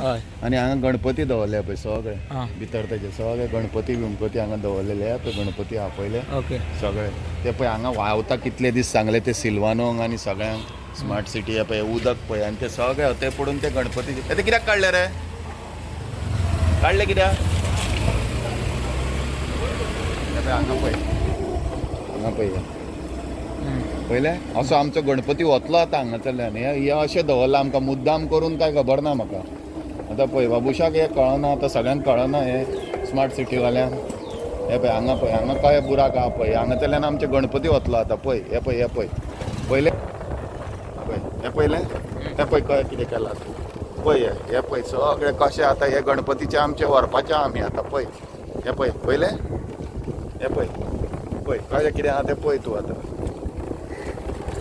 हय आनी हांगा गणपती दवरले पळय सगळे आं भितर तेजे सगळे गणपती बिणपती हांगा दवरलेले पळय गणपती आहा पयले ओके सगळे ते पळय हांगा वावता कितले दीस सांगले ते सिल्वानोंग आनी सगळ्यांक स्मार्ट सिटी पळय उदक पळय आनी ते सगळे ते पडून ते गणपती ते कित्याक काडले रे काडले कित्याक हांगा पळय हांगा पळय पयले असो आमचो गणपती वतलो आतां हांगासरल्यान हे अशें दवरलां आमकां मुद्दाम करून काय खबर ना म्हाका आतां पळय बाबुशाक हे कळना आतां सगळ्यांक कळना हे स्मार्ट सिटी वाल्यांक हे पळय हांगा काय बुराक आहा पळय हांगासरल्यान आमचे गणपती वतलो आतां पळय हे पळय पयले पळय हे पयले हे पळय कळ्ळें कितें केलां पळय हे पळय सगळे कशें आतां हे गणपतीचे आमचे व्हरपाचे आमी आतां पळय हे पळय पयले हे पळय पळय कशें कितें आहा तें पळय तूं आतां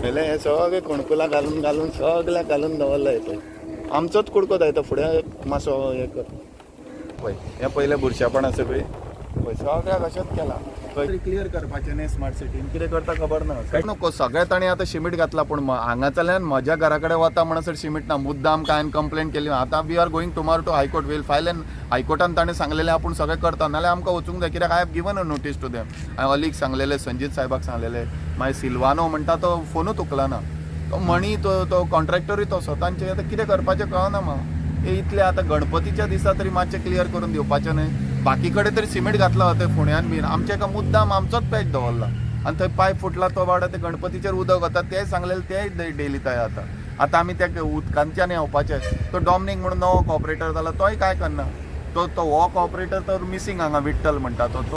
पयले हे सगळे कोणकुलां घालून घालून सगळ्याक घालून दवरले पळय आमचोच कुडको जाय तो फुडें मातसो हे कर पळय हे पयले बुरशेपणां सगळीं पळय सगळ्याक अशेंच केलां खंय क्लियर करपाचें न्ही स्मार्ट सिटीन कितें करता खबर ना नको सगळे ताणें आतां शिमीट घातला पूण हांगासरल्यान म्हज्या घरा कडेन वता म्हणसर शिमीट ना मुद्दाम काय हांवें कंप्लेन केली आतां we are going tomorrow to high court will file an हायकोर्टान ताणें सांगलेलें आपूण सगळें करता नाल्यार आमकां वचूंक जाय कित्याक I have given a notice to them हांवें अलीक सांगलेलें संजीत साहेबाक सांगलेलें मागीर सिल्वानो म्हणटा तो फोनूच उखलना तो मणी तो कॉन्ट्रॅक्टरूय तो तांचें आतां कितें करपाचें कळना म्हाका हे इतले आतां गणपतीच्या दिसा तरी मातशें क्लियर करून दिवपाचें न्हय बाकी कडेन तरी सिमीट घातला ते फोंड्यान बीन आमच्या एका मुद्दाम आमचोच पॅच दवरला आनी थंय पायप फुटला तो वाडा ते गणपतीचेर उदक वता तें सांगलेलें तेंय डेली थंय आतां आमी त्या उदकांच्यान येवपाचे तो डॉमनीक म्हणून नवो कॉपरेटर जाला तोय काय करना तो हो कॉपरेटर तर मिसींग हांगा विठ्ठल म्हणटा तो